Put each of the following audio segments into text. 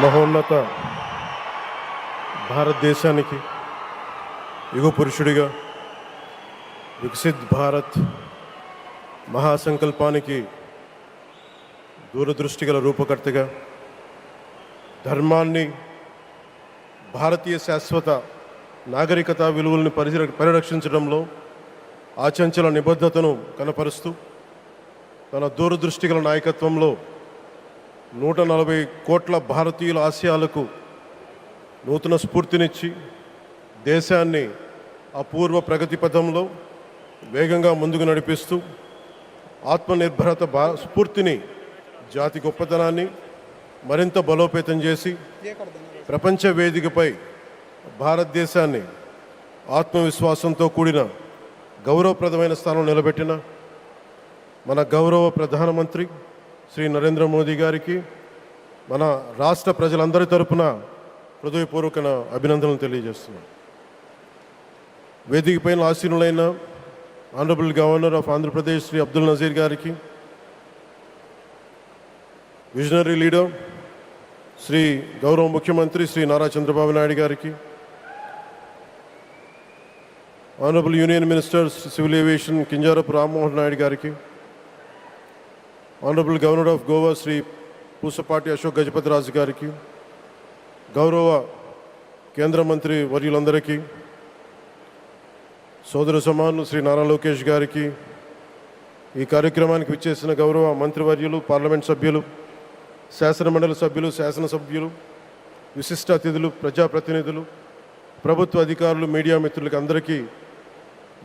మహోన్నత భారతదేశానికి యుగ పురుషుడిగా వికసిత్ భారత్ మహాసంకల్పానికి దూరదృష్టి గల రూపకర్తగా ధర్మాన్ని, భారతీయ శాశ్వత నాగరికత విలువలను పరిరక్షించడంలో ఆచంచల నిబద్ధతను కనపరుస్తూ తన దూరదృష్టి గల నాయకత్వంలో 140 కోట్ల భారతీయుల ఆశయాలకు నూతన స్ఫూర్తినిచ్చి దేశాన్ని అపూర్వ ప్రగతి పథంలో వేగంగా ముందుకు నడిపిస్తూ ఆత్మనిర్భరత స్ఫూర్తిని, జాతి గొప్పతనాన్ని మరింత బలోపేతం చేసి ప్రపంచ వేదికపై భారతదేశాన్ని ఆత్మవిశ్వాసంతో కూడిన గౌరవప్రదమైన స్థానం నిలబెట్టిన మన గౌరవ ప్రధానమంత్రి శ్రీ నరేంద్ర మోదీ గారికి మన రాష్ట్ర ప్రజలందరి తరపున హృదయపూర్వక అభినందనలు తెలియజేస్తున్నాను. వేదికపైన ఆసీనులైన honourable governor of Andhra Pradesh Shri Abdul Nazir గారికి, విజనరీ లీడర్ శ్రీ గౌరవ ముఖ్యమంత్రి శ్రీ నారా చంద్రబాబు నాయుడు గారికి, honourable union minister civil aviation Kinjarapu Rammohan Naidu గారికి, honourable governor of Goa Shri Pusapati Ashok Gajapathi Raju గారికి, గౌరవ కేంద్ర మంత్రి వర్యులందరికీ, సోదర సమానులు శ్రీ నారా లోకేష్ గారికి, ఈ కార్యక్రమానికి విచ్చేసిన గౌరవ మంత్రివర్యులు, పార్లమెంట్ సభ్యులు, శాసనమండలి సభ్యులు, శాసనసభ్యులు, విశిష్ట అతిథులు, ప్రజాప్రతినిధులు, ప్రభుత్వ అధికారులు, మీడియా మిత్రులకి అందరికీ,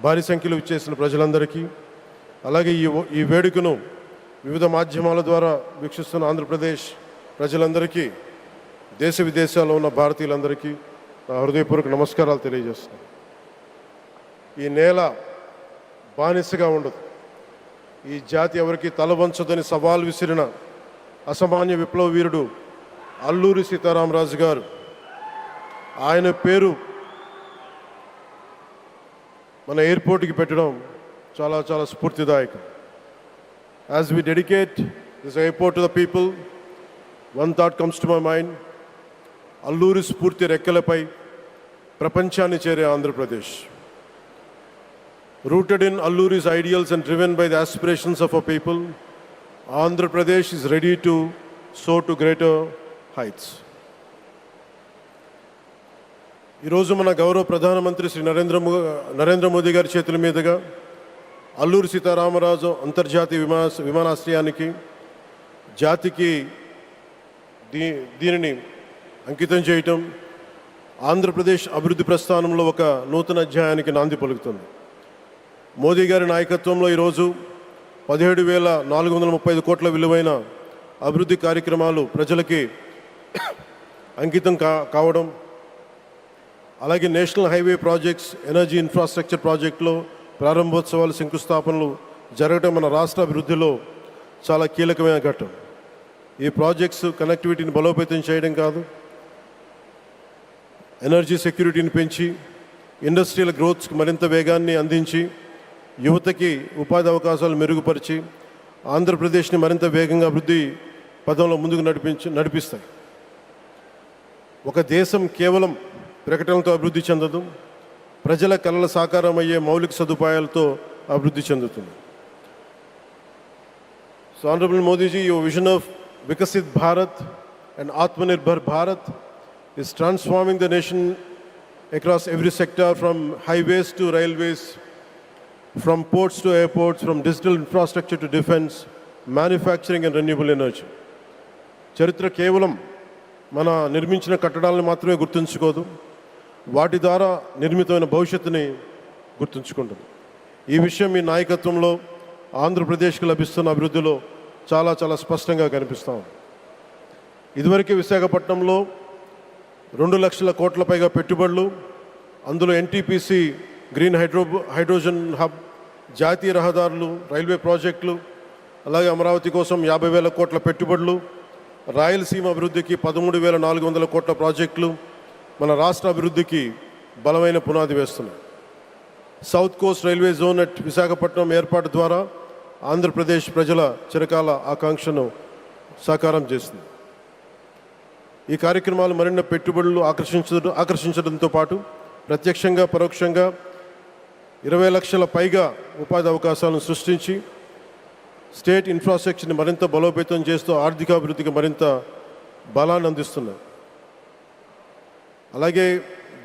భారీ సంఖ్యలో విచ్చేసిన ప్రజలందరికీ, అలాగే ఈ వేడుకను వివిధ మాధ్యమాల ద్వారా వీక్షిస్తున్న ఆంధ్రప్రదేశ్ ప్రజలందరికీ, దేశ విదేశాల్లో ఉన్న భారతీయులందరికీ నా హృదయపూర్వక నమస్కారాలు తెలియజేస్తున్నాను. ఈ నేల బానిసగా ఉండదు, ఈ జాతి ఎవరికి తల వంచదని సవాల్ విసిరిన అసామాన్య విప్లవ వీరుడు అల్లూరి సీతారామరాజు గారు, ఆయన పేరు మన ఎయిర్పోర్ట్కి పెట్టడం చాలా చాలా స్ఫూర్తిదాయకం. As we dedicate this airport to the people, one thought comes to my mind: Alluri స్ఫూర్తి రెక్కలపై ప్రపంచాన్ని చేరే Andhra Pradesh. Rooted in Alluri's ideals and driven by the aspirations of our people, Andhra Pradesh is ready to soar to greater heights. ఈరోజు మన గౌరవ ప్రధానమంత్రి శ్రీ నరేంద్ర మోదీ గారి చేతుల మీదుగా అల్లూరి సీతారామరాజు అంతర్జాతీయ విమానాశ్రయానికి, జాతికి దీనిని అంకితం చేయటం ఆంధ్రప్రదేశ్ అభివృద్ధి ప్రస్థానంలో ఒక నూతన అధ్యాయానికి నాంది పలుకుతుంది. మోదీ గారి నాయకత్వంలో ఈరోజు 17,435 కోట్ల విలువైన అభివృద్ధి కార్యక్రమాలు ప్రజలకి అంకితం కావడం, అలాగే national highway projects, energy infrastructure ప్రాజెక్టులో ప్రారంభోత్సవాలు, శంకుస్థాపనలు జరగడం మన రాష్ట్ర అభివృద్ధిలో చాలా కీలకమైన ఘట్టం. ఈ ప్రాజెక్ట్స్ కనెక్టివిటీని బలోపేతం చేయడం కాదు, ఎనర్జీ సెక్యూరిటీని పెంచి ఇండస్ట్రియల్ గ్రోత్స్కి మరింత వేగాన్ని అందించి యువతకి ఉపాధి అవకాశాలు మెరుగుపరిచి ఆంధ్రప్రదేశ్ని మరింత వేగంగా అభివృద్ధి పదంలో ముందుకు నడిపిస్తాయి. ఒక దేశం కేవలం ప్రకటనలతో అభివృద్ధి చెందదు, ప్రజల కళల సాకారం అయ్యే మౌలిక సదుపాయాలతో అభివృద్ధి చెందుతుంది. So honourable Modiji, your vision of Viksit Bharat and Atmanirbhar Bharat is transforming the nation across every sector, from highways to railways, from ports to airports, from digital infrastructure to defense, manufacturing and renewable energy. చరిత్ర కేవలం మన నిర్మించిన కట్టడాలను మాత్రమే గుర్తుంచుకోదు, వాటి ద్వారా నిర్మితమైన భవిష్యత్తుని గుర్తుంచుకుంటుంది. ఈ విషయం మీ నాయకత్వంలో ఆంధ్రప్రదేశ్కి లభిస్తున్న అభివృద్ధిలో చాలా చాలా స్పష్టంగా కనిపిస్తాం. ఇదివరకే విశాఖపట్నంలో 2 లక్షల కోట్ల పైగా పెట్టుబడులు, అందులో ఎన్టీపీసీ గ్రీన్ హైడ్రోజన్ హబ్, జాతీయ రహదారులు, రైల్వే ప్రాజెక్టులు, అలాగే అమరావతి కోసం 50,000 కోట్ల పెట్టుబడులు, రాయలసీమ అభివృద్ధికి 13,400 కోట్ల ప్రాజెక్టులు మన రాష్ట్ర అభివృద్ధికి బలమైన పునాది వేస్తున్నాయి. South Coast railway zone at Visakhapatnam ఏర్పాటు ద్వారా ఆంధ్రప్రదేశ్ ప్రజల చిరకాల ఆకాంక్షను సాకారం చేస్తుంది. ఈ కార్యక్రమాలు మరిన్ని పెట్టుబడులు ఆకర్షించడంతో పాటు ప్రత్యక్షంగా పరోక్షంగా 20 లక్షల పైగా ఉపాధి అవకాశాలను సృష్టించి స్టేట్ ఇన్ఫ్రాస్ట్రక్చర్ని మరింత బలోపేతం చేస్తూ ఆర్థికాభివృద్ధికి మరింత బలాన్ని అందిస్తున్నాయి. అలాగే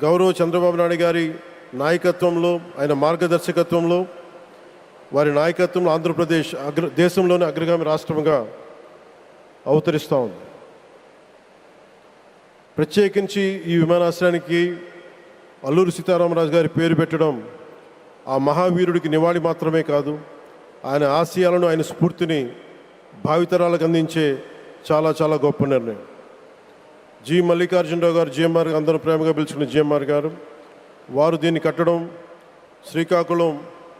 గౌరవ చంద్రబాబు నాయుడు గారి నాయకత్వంలో, ఆయన మార్గదర్శకత్వంలో, వారి నాయకత్వంలో ఆంధ్రప్రదేశ్ దేశంలోని అగ్రగామి రాష్ట్రంగా అవతరిస్తూ ఉంది. ప్రత్యేకించి ఈ విమానాశ్రయానికి అల్లూరి సీతారామరాజు గారి పేరు పెట్టడం ఆ మహావీరుడికి నివాళి మాత్రమే కాదు, ఆయన ఆశయాలను, ఆయన స్ఫూర్తిని భావితరాలకు అందించే చాలా చాలా గొప్ప నిర్ణయం. జి మల్లికార్జునరావు గారు, జిఎంఆర్, అందరూ ప్రేమగా పిలుచుకున్న జిఎంఆర్ గారు, వారు దీన్ని కట్టడం శ్రీకాకుళం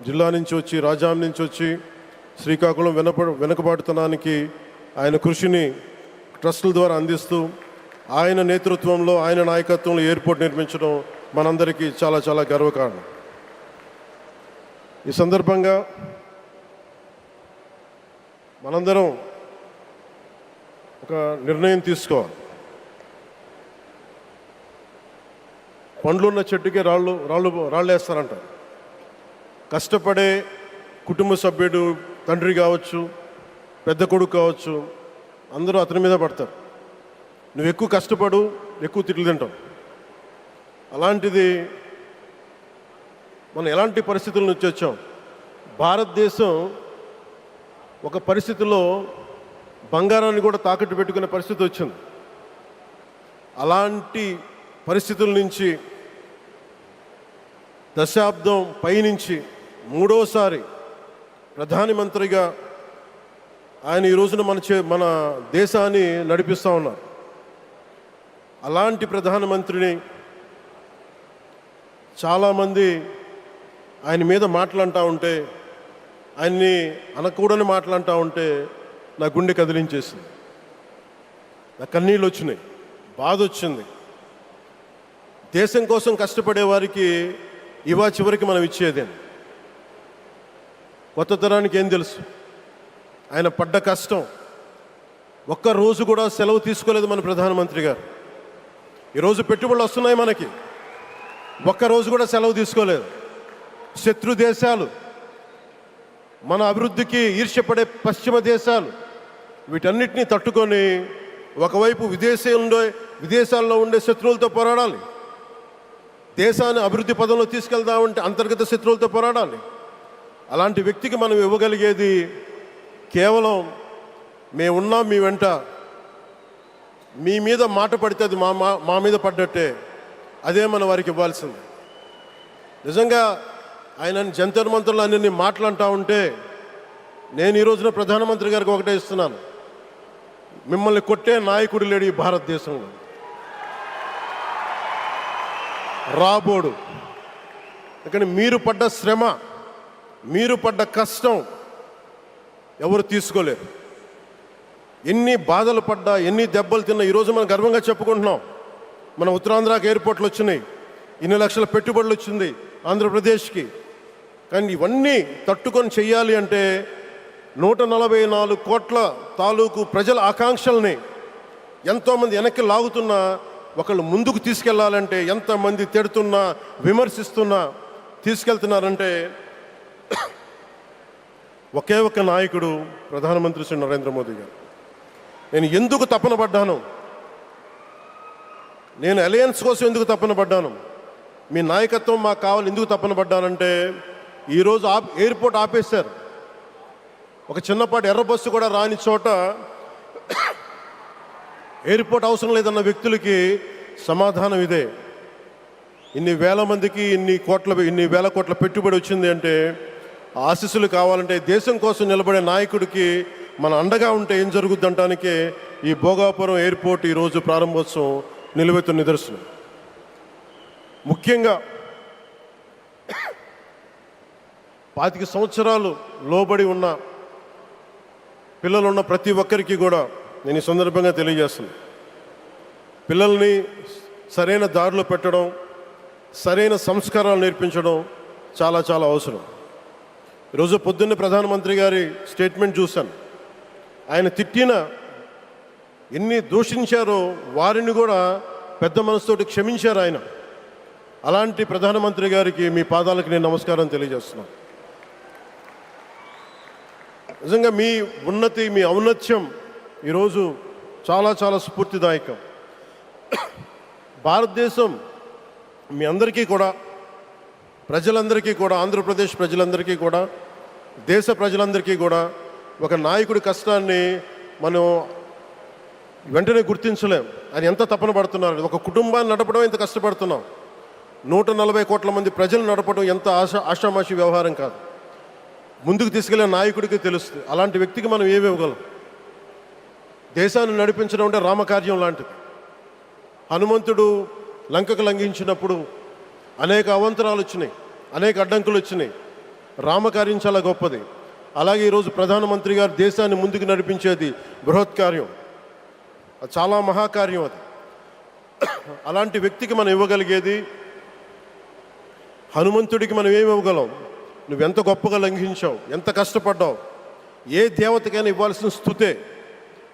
జిల్లా నుంచి వచ్చి, రాజాం నుంచి వచ్చి శ్రీకాకుళం వెనుకబాటుతనానికి ఆయన కృషిని ట్రస్టుల ద్వారా అందిస్తూ ఆయన నేతృత్వంలో, ఆయన నాయకత్వంలో ఎయిర్పోర్ట్ నిర్మించడం మనందరికీ చాలా చాలా గర్వకారణం. ఈ సందర్భంగా మనందరం ఒక నిర్ణయం తీసుకోవాలి. పండ్లున్న చెట్టుకే రాళ్ళు వేస్తారంటారు. కష్టపడే కుటుంబ సభ్యుడు, తండ్రి కావచ్చు, పెద్ద కొడుకు కావచ్చు, అందరూ అతని మీద పడతారు. నువ్వు ఎక్కువ కష్టపడు, ఎక్కువ తిట్లు తింటావు. అలాంటిది మనం ఎలాంటి పరిస్థితుల నుంచి వచ్చాం? భారతదేశం ఒక పరిస్థితిలో బంగారాన్ని కూడా తాకట్టు పెట్టుకునే పరిస్థితి వచ్చింది. అలాంటి పరిస్థితుల నుంచి దశాబ్దం పైనుంచి మూడోసారి ప్రధానమంత్రిగా ఆయన ఈ రోజున మన దేశాన్ని నడిపిస్తూ ఉన్నారు. అలాంటి ప్రధానమంత్రిని చాలామంది ఆయన మీద మాట్లాడుతూ ఉంటే, ఆయన్ని అనకూడని మాట్లాడుతూ ఉంటే నా గుండె కదిలించేసింది, నా కన్నీళ్ళు వచ్చినాయి, బాధ వచ్చింది. దేశం కోసం కష్టపడే వారికి ఇవా చివరికి మనం ఇచ్చేదే. కొత్త తరానికి ఏం తెలుసు? ఆయన పడ్డ కష్టం. ఒక్కరోజు కూడా సెలవు తీసుకోలేదు మన ప్రధానమంత్రి గారు. ఈరోజు పెట్టుబడులు వస్తున్నాయి మనకి, ఒక్కరోజు కూడా సెలవు తీసుకోలేదు. శత్రు దేశాలు, మన అభివృద్ధికి ఈర్ష్యపడే పశ్చిమ దేశాలు, వీటన్నిటినీ తట్టుకొని ఒకవైపు విదేశాల్లో ఉండే శత్రువులతో పోరాడాలి, దేశాన్ని అభివృద్ధి పదంలో తీసుకెళ్దామంటే అంతర్గత శత్రువులతో పోరాడాలి. అలాంటి వ్యక్తికి మనం ఇవ్వగలిగేది కేవలం మేమున్నాం మీ వెంట, మీ మీద మాట పడితే అది మా మీద పడ్డట్టే, అదే మనం వారికి ఇవ్వాల్సింది. నిజంగా ఆయన జంతర్ మంత్రులు అన్ని మాట్లాడుతూ ఉంటే నేను ఈ రోజున ప్రధానమంత్రి గారికి ఒకటే ఇస్తున్నాను, మిమ్మల్ని కొట్టే నాయకుడు లేడు ఈ భారతదేశంలో, రాబోడు. ఎందుకంటే మీరు పడ్డ శ్రమ, మీరు పడ్డ కష్టం ఎవరు తీసుకోలేరు. ఎన్ని బాధలు పడ్డా, ఎన్ని దెబ్బలు తిన్నా ఈరోజు మనం గర్వంగా చెప్పుకుంటున్నాం. మన ఉత్తరాంధ్రకి ఎయిర్పోర్ట్లు వచ్చినాయి, ఇన్ని లక్షల పెట్టుబడులు వచ్చింది ఆంధ్రప్రదేశ్కి. కానీ ఇవన్నీ తట్టుకొని చెయ్యాలి అంటే 144 కోట్ల తాలూకు ప్రజల ఆకాంక్షల్ని ఎంతోమంది వెనక్కి లాగుతున్నా, ఒకళ్ళు ముందుకు తీసుకెళ్లాలంటే ఎంతమంది తిడుతున్నా, విమర్శిస్తున్నా తీసుకెళ్తున్నారంటే ఒకే ఒక్క నాయకుడు ప్రధానమంత్రి శ్రీ నరేంద్ర మోదీ గారు. నేను ఎందుకు తపన పడ్డాను, నేను అలయన్స్ కోసం ఎందుకు తపన పడ్డాను, మీ నాయకత్వం మాకు కావాలి ఎందుకు తపన పడ్డానంటే, ఈరోజు ఎయిర్పోర్ట్ ఆపేశారు. ఒక చిన్నపాటి ఎర్ర బస్సు కూడా రాని చోట ఎయిర్పోర్ట్ అవసరం లేదన్న వ్యక్తులకి సమాధానం ఇదే. ఇన్ని వేల మందికి ఇన్ని వేల కోట్ల పెట్టుబడి వచ్చింది అంటే, ఆశీస్సులు కావాలంటే దేశం కోసం నిలబడే నాయకుడికి మన అండగా ఉంటే ఏం జరుగుద్ది అంటానికే ఈ భోగాపురం ఎయిర్పోర్ట్ ఈరోజు ప్రారంభోత్సవం నిలువెత్తు నిదర్శనం. ముఖ్యంగా 25 సంవత్సరాలు లోబడి ఉన్న పిల్లలున్న ప్రతి ఒక్కరికి కూడా నేను ఈ సందర్భంగా తెలియజేస్తున్నాను, పిల్లల్ని సరైన దారిలో పెట్టడం, సరైన సంస్కారాలు నేర్పించడం చాలా చాలా అవసరం. ఈరోజు పొద్దున్నే ప్రధానమంత్రి గారి స్టేట్మెంట్ చూశాను. ఆయన తిట్టిన ఎన్ని దూషించారో వారిని కూడా పెద్ద మనసుతోటి క్షమించారు ఆయన. అలాంటి ప్రధానమంత్రి గారికి మీ పాదాలకు నేను నమస్కారం తెలియజేస్తున్నాను. నిజంగా మీ ఉన్నతి, మీ ఔన్నత్యం ఈరోజు చాలా చాలా స్ఫూర్తిదాయకం. భారతదేశం మీ అందరికీ కూడా, ప్రజలందరికీ కూడా, ఆంధ్రప్రదేశ్ ప్రజలందరికీ కూడా, దేశ ప్రజలందరికీ కూడా ఒక నాయకుడి కష్టాన్ని మనం వెంటనే గుర్తించలేం. ఆయన ఎంత తపన పడుతున్నారు. ఒక కుటుంబాన్ని నడపడం ఎంత కష్టపడుతున్నాం. 140 కోట్ల మంది ప్రజలు నడపడం ఎంత ఆషామాషి వ్యవహారం కాదు. ముందుకు తీసుకెళ్లే నాయకుడికి తెలుస్తుంది. అలాంటి వ్యక్తికి మనం ఏమి ఇవ్వగలం. దేశాన్ని నడిపించడం అంటే రామకార్యం లాంటిది. హనుమంతుడు లంకకు లంఘించినప్పుడు అనేక అవంతరాలు వచ్చినాయి, అనేక అడ్డంకులు వచ్చినాయి. రామకార్యం చాలా గొప్పది. అలాగే ఈరోజు ప్రధానమంత్రి గారు దేశాన్ని ముందుకు నడిపించేది బృహత్కార్యం, అది చాలా మహాకార్యం. అది అలాంటి వ్యక్తికి మనం ఇవ్వగలిగేది, హనుమంతుడికి మనం ఏమి ఇవ్వగలం? నువ్వెంత గొప్పగా లంఘించావు, ఎంత కష్టపడ్డావు. ఏ దేవతకైనా ఇవ్వాల్సిన స్తుతే.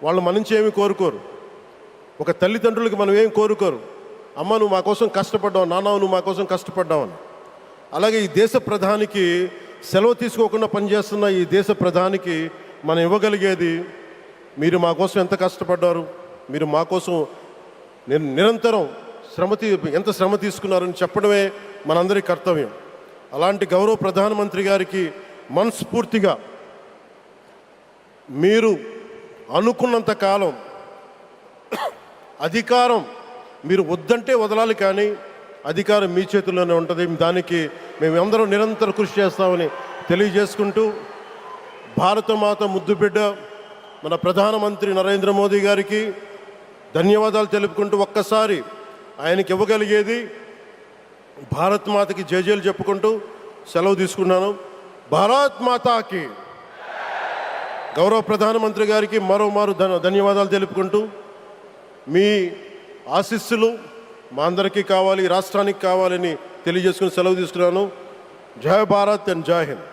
వాళ్ళు మన నుంచి ఏమి కోరుకోరు. ఒక తల్లిదండ్రులకి మనం ఏం కోరుకోరు. అమ్మ నువ్వు మా కోసం కష్టపడ్డావు, నాన్న నువ్వు మా కోసం కష్టపడ్డావు అని. అలాగే ఈ దేశ ప్రధానికి, సెలవు తీసుకోకుండా పనిచేస్తున్న ఈ దేశ ప్రధానికి మనం ఇవ్వగలిగేది, మీరు మా కోసం ఎంత కష్టపడ్డారు, మీరు మా కోసం నిరంతరం ఎంత శ్రమ తీసుకున్నారని చెప్పడమే మనందరి కర్తవ్యం. అలాంటి గౌరవ ప్రధానమంత్రి గారికి మనస్ఫూర్తిగా మీరు అనుకున్నంత కాలం అధికారం మీరు వద్దంటే వదలాలి, కానీ అధికారం మీ చేతుల్లోనే ఉంటుంది. దానికి మేమందరం నిరంతరం కృషి చేస్తామని తెలియజేసుకుంటూ, భారతమాత ముద్దుబిడ్డ మన ప్రధానమంత్రి నరేంద్ర మోదీ గారికి ధన్యవాదాలు తెలుపుకుంటూ, ఒక్కసారి ఆయనకి ఇవ్వగలిగేది భారత్ మాతకి జయజయలు చెప్పుకుంటూ సెలవు తీసుకున్నాను. భారత్ మాతాకి. గౌరవ ప్రధానమంత్రి గారికి మరోమారు ధన్యవాదాలు తెలుపుకుంటూ, మీ ఆశీస్సులు మా అందరికీ కావాలి, రాష్ట్రానికి కావాలని తెలియజేసుకుని సెలవు తీసుకున్నాను. జై భారత్ అండ్ జై హింద్.